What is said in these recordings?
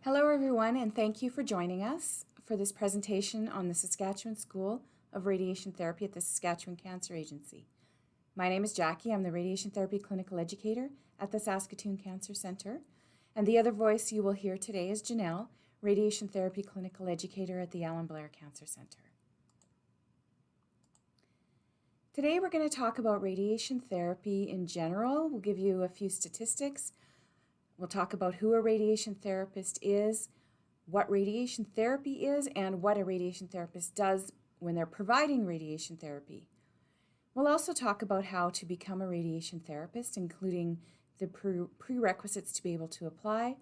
Hello everyone, and thank you for joining us for this presentation on the Saskatchewan School of Radiation Therapy at the Saskatchewan Cancer Agency. My name is Jackie. I'm the Radiation Therapy Clinical Educator at the Saskatoon Cancer Centre, and the other voice you will hear today is Janelle, Radiation Therapy Clinical Educator at the Alan Blair Cancer Centre. Today we're going to talk about radiation therapy in general. We'll give you a few statistics. We'll talk about who a radiation therapist is, what radiation therapy is, and what a radiation therapist does when they're providing radiation therapy. We'll also talk about how to become a radiation therapist, including the prerequisites to be able to apply,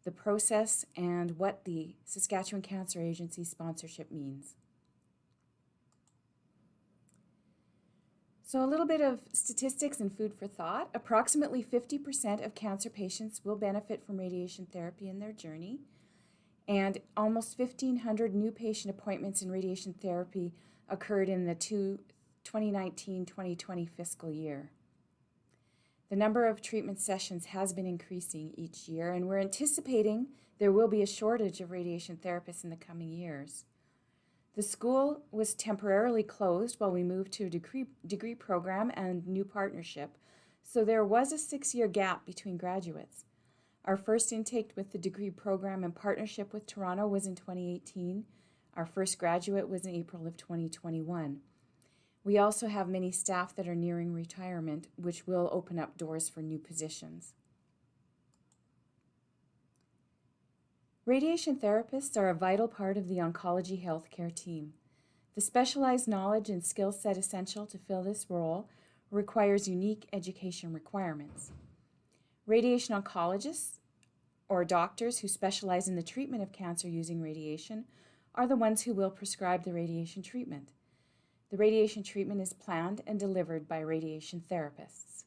the process, and what the Saskatchewan Cancer Agency sponsorship means. So a little bit of statistics and food for thought. Approximately 50% of cancer patients will benefit from radiation therapy in their journey, and almost 1,500 new patient appointments in radiation therapy occurred in the 2019-2020 fiscal year. The number of treatment sessions has been increasing each year, and we're anticipating there will be a shortage of radiation therapists in the coming years. The school was temporarily closed while we moved to a degree program and new partnership, so there was a 6-year gap between graduates. Our first intake with the degree program and partnership with Toronto was in 2018. Our first graduate was in April of 2021. We also have many staff that are nearing retirement, which will open up doors for new positions. Radiation therapists are a vital part of the oncology healthcare team. The specialized knowledge and skill set essential to fill this role requires unique education requirements. Radiation oncologists, or doctors who specialize in the treatment of cancer using radiation, are the ones who will prescribe the radiation treatment. The radiation treatment is planned and delivered by radiation therapists.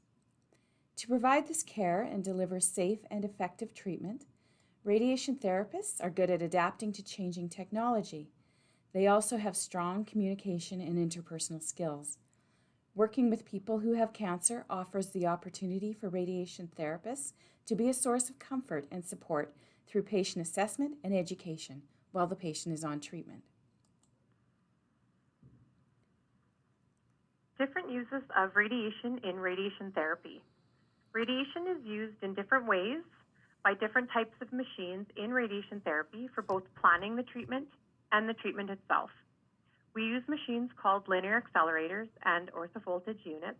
To provide this care and deliver safe and effective treatment, radiation therapists are good at adapting to changing technology. They also have strong communication and interpersonal skills. Working with people who have cancer offers the opportunity for radiation therapists to be a source of comfort and support through patient assessment and education while the patient is on treatment. Different uses of radiation in radiation therapy. Radiation is used in different ways by different types of machines in radiation therapy for both planning the treatment and the treatment itself. We use machines called linear accelerators and orthovoltage units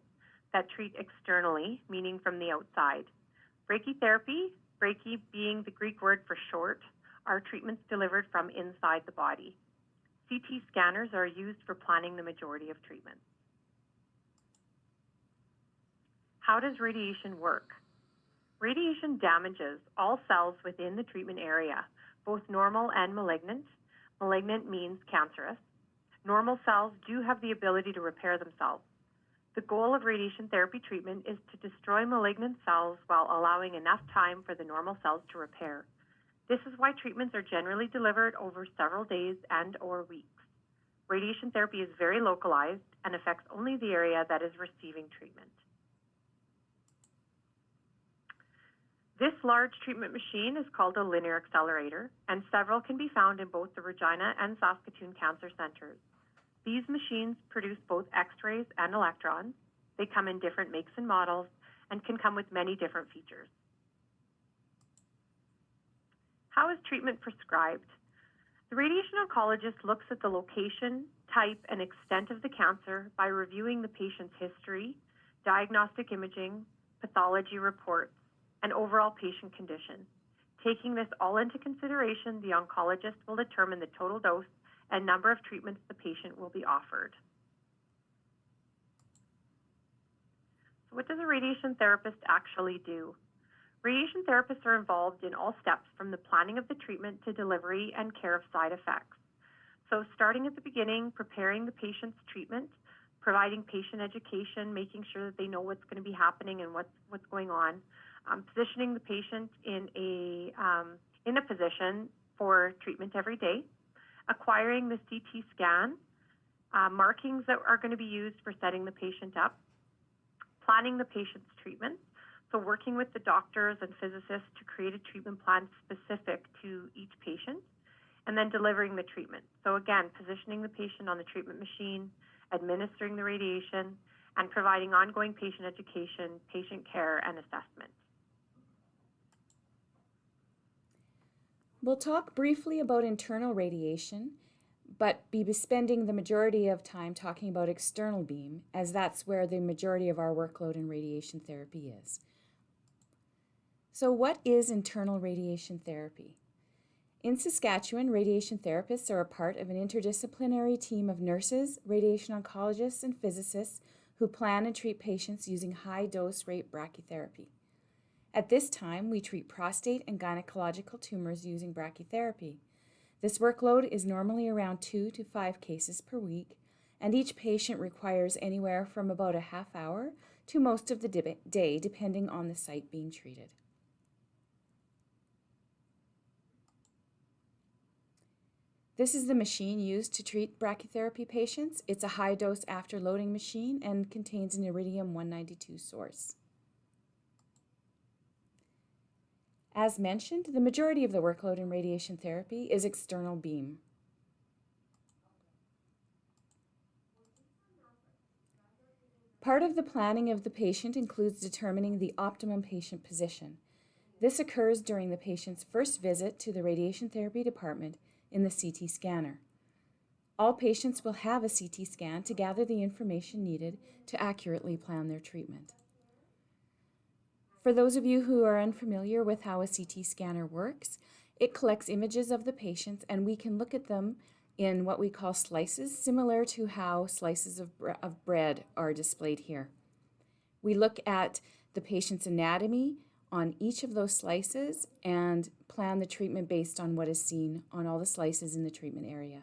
that treat externally, meaning from the outside. Brachytherapy, brachy being the Greek word for short, are treatments delivered from inside the body. CT scanners are used for planning the majority of treatments. How does radiation work? Radiation damages all cells within the treatment area, both normal and malignant. Malignant means cancerous. Normal cells do have the ability to repair themselves. The goal of radiation therapy treatment is to destroy malignant cells while allowing enough time for the normal cells to repair. This is why treatments are generally delivered over several days and/or weeks. Radiation therapy is very localized and affects only the area that is receiving treatment. This large treatment machine is called a linear accelerator, and several can be found in both the Regina and Saskatoon Cancer Centres. These machines produce both X-rays and electrons. They come in different makes and models and can come with many different features. How is treatment prescribed? The radiation oncologist looks at the location, type, and extent of the cancer by reviewing the patient's history, diagnostic imaging, pathology reports, and overall patient condition. Taking this all into consideration, the oncologist will determine the total dose and number of treatments the patient will be offered. So what does a radiation therapist actually do? Radiation therapists are involved in all steps from the planning of the treatment to delivery and care of side effects. So starting at the beginning, preparing the patient's treatment, providing patient education, making sure that they know what's going to be happening and what's going on, positioning the patient in a position for treatment every day, acquiring the CT scan, markings that are going to be used for setting the patient up, planning the patient's treatment, So working with the doctors and physicists to create a treatment plan specific to each patient, and then delivering the treatment. So again, positioning the patient on the treatment machine, administering the radiation, and providing ongoing patient education, patient care, and assessment. We'll talk briefly about internal radiation, but be spending the majority of time talking about external beam, as that's where the majority of our workload in radiation therapy is. So what is internal radiation therapy? In Saskatchewan, radiation therapists are a part of an interdisciplinary team of nurses, radiation oncologists, and physicists who plan and treat patients using high-dose rate brachytherapy. At this time, we treat prostate and gynecological tumors using brachytherapy. This workload is normally around 2 to 5 cases per week, and each patient requires anywhere from about a half hour to most of the day, depending on the site being treated. This is the machine used to treat brachytherapy patients. It's a high-dose after-loading machine and contains an iridium-192 source. As mentioned, the majority of the workload in radiation therapy is external beam. Part of the planning of the patient includes determining the optimum patient position. This occurs during the patient's first visit to the radiation therapy department in the CT scanner. All patients will have a CT scan to gather the information needed to accurately plan their treatment. For those of you who are unfamiliar with how a CT scanner works, it collects images of the patients and we can look at them in what we call slices, similar to how slices of bread are displayed here. We look at the patient's anatomy on each of those slices and plan the treatment based on what is seen on all the slices in the treatment area.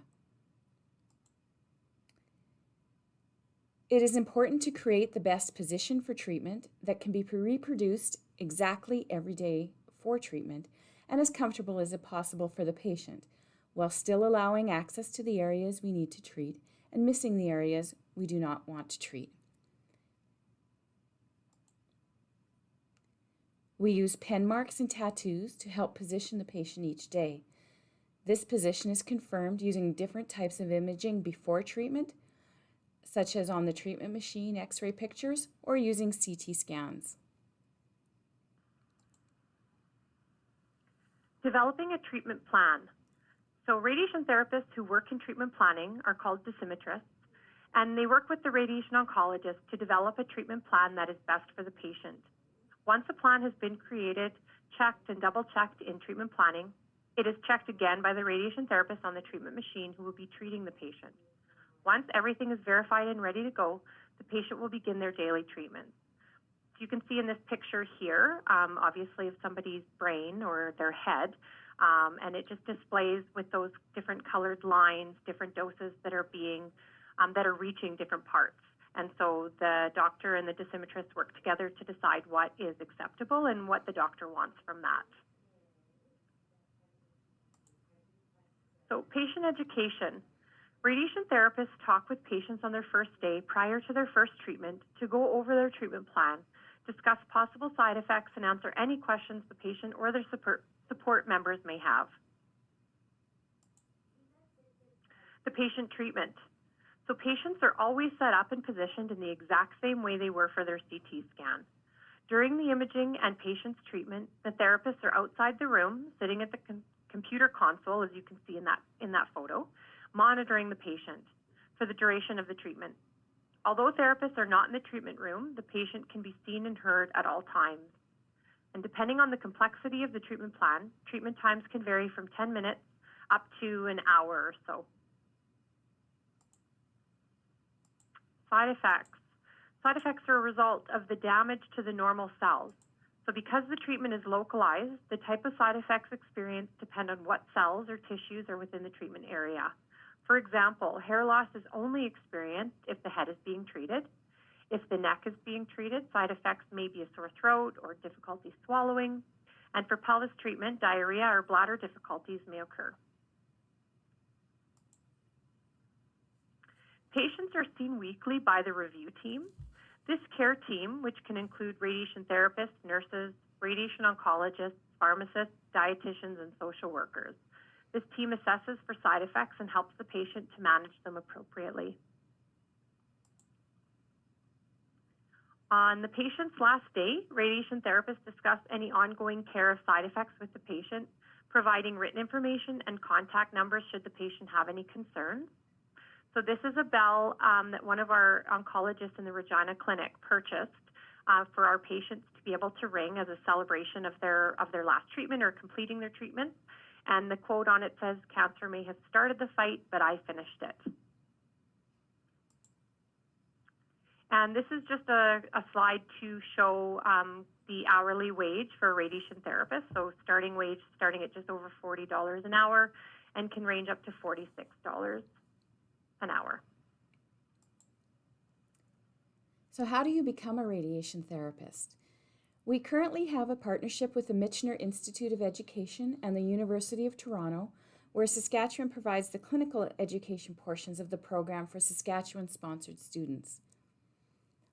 It is important to create the best position for treatment that can be reproduced exactly every day for treatment and as comfortable as possible for the patient, while still allowing access to the areas we need to treat and missing the areas we do not want to treat. We use pen marks and tattoos to help position the patient each day. This position is confirmed using different types of imaging before treatment, such as on the treatment machine X-ray pictures or using CT scans. Developing a treatment plan. So radiation therapists who work in treatment planning are called dosimetrists, and they work with the radiation oncologist to develop a treatment plan that is best for the patient. Once a plan has been created, checked, and double-checked in treatment planning, it is checked again by the radiation therapist on the treatment machine who will be treating the patient. Once everything is verified and ready to go, the patient will begin their daily treatment. So you can see in this picture here, obviously, of somebody's brain or their head, and it just displays with those different colored lines, different doses that are reaching different parts. And so the doctor and the dosimetrist work together to decide what is acceptable and what the doctor wants from that. So patient education. Radiation therapists talk with patients on their first day prior to their first treatment to go over their treatment plan, discuss possible side effects, and answer any questions the patient or their support members may have. The patient treatment. So patients are always set up and positioned in the exact same way they were for their CT scan. During the imaging and patient's treatment, the therapists are outside the room, sitting at the computer console, as you can see in that photo, monitoring the patient for the duration of the treatment. Although therapists are not in the treatment room, the patient can be seen and heard at all times. And depending on the complexity of the treatment plan, treatment times can vary from 10 minutes up to an hour or so. Side effects. Side effects are a result of the damage to the normal cells. So because the treatment is localized, the type of side effects experienced depend on what cells or tissues are within the treatment area. For example, hair loss is only experienced if the head is being treated. If the neck is being treated, side effects may be a sore throat or difficulty swallowing. And for pelvis treatment, diarrhea or bladder difficulties may occur. Patients are seen weekly by the review team. This care team, which can include radiation therapists, nurses, radiation oncologists, pharmacists, dietitians, and social workers. This team assesses for side effects and helps the patient to manage them appropriately. On the patient's last day, radiation therapists discuss any ongoing care of side effects with the patient, providing written information and contact numbers should the patient have any concerns. So this is a bell that one of our oncologists in the Regina Clinic purchased for our patients to be able to ring as a celebration of their last treatment or completing their treatment. And the quote on it says, "Cancer may have started the fight, but I finished it." And this is just a slide to show the hourly wage for a radiation therapist. So starting wage starting at just over $40 an hour and can range up to $46 an hour. So how do you become a radiation therapist? We currently have a partnership with the Michener Institute of Education and the University of Toronto, where Saskatchewan provides the clinical education portions of the program for Saskatchewan-sponsored students.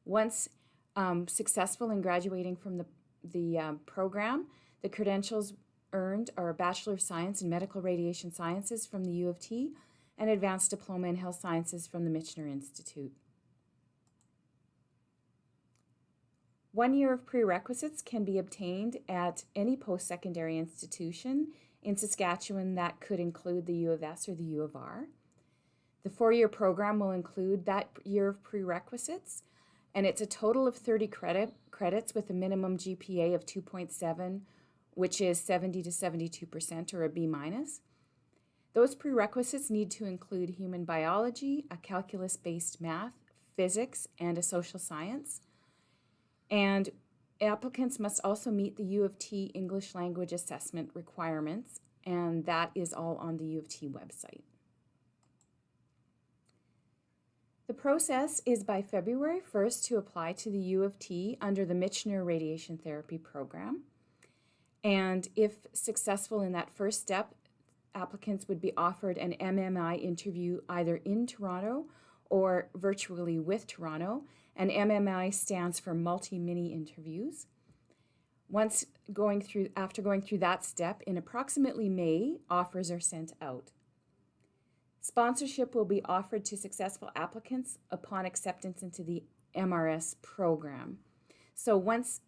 Once successful in graduating from the program, the credentials earned are a Bachelor of Science in Medical Radiation Sciences from the U of T and Advanced Diploma in Health Sciences from the Michener Institute. 1 year of prerequisites can be obtained at any post-secondary institution in Saskatchewan that could include the U of S or the U of R. The 4-year program will include that year of prerequisites, and it's a total of 30 credits with a minimum GPA of 2.7, which is 70 to 72% or a B-. Those prerequisites need to include human biology, a calculus-based math, physics, and a social science. And applicants must also meet the U of T English language assessment requirements, and that is all on the U of T website. The process is by February 1st to apply to the U of T under the Michener Radiation Therapy Program. And if successful in that first step, applicants would be offered an MMI interview either in Toronto or virtually with Toronto. And MMI stands for multi-mini interviews. After going through that step, in approximately May, offers are sent out. Sponsorship will be offered to successful applicants upon acceptance into the MRS program. So once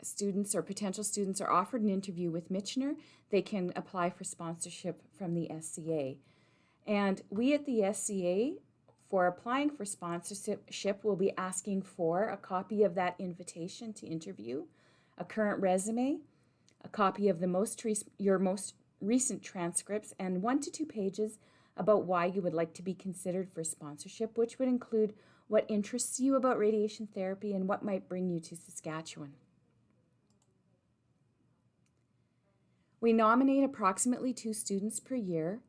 students or potential students are offered an interview with Michener, they can apply for sponsorship from the SCA. And we at the SCA, for applying for sponsorship, will be asking for a copy of that invitation to interview, a current resume, a copy of your most recent transcripts, and 1 to 2 pages about why you would like to be considered for sponsorship, which would include what interests you about radiation therapy and what might bring you to Saskatchewan. We nominate approximately 2 students per year,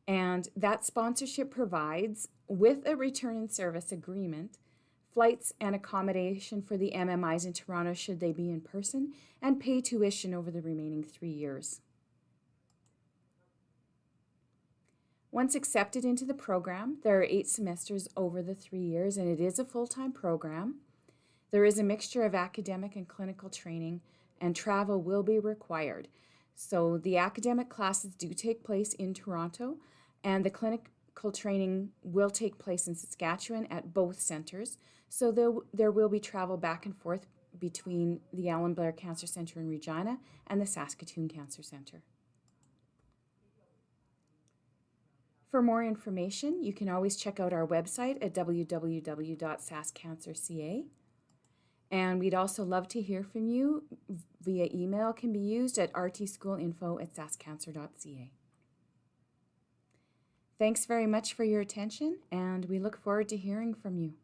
and that sponsorship provides, with a return in service agreement, flights and accommodation for the MMIs in Toronto should they be in person, and pay tuition over the remaining 3 years. Once accepted into the program, there are 8 semesters over the 3 years, and it is a full-time program. There is a mixture of academic and clinical training, and travel will be required. So the academic classes do take place in Toronto, and the clinical training will take place in Saskatchewan at both centers. So there will be travel back and forth between the Alan Blair Cancer Centre in Regina and the Saskatoon Cancer Centre. For more information, you can always check out our website at www.saskcancer.ca. And we'd also love to hear from you via email, can be used at rtschoolinfo@saskcancer.ca. Thanks very much for your attention, and we look forward to hearing from you.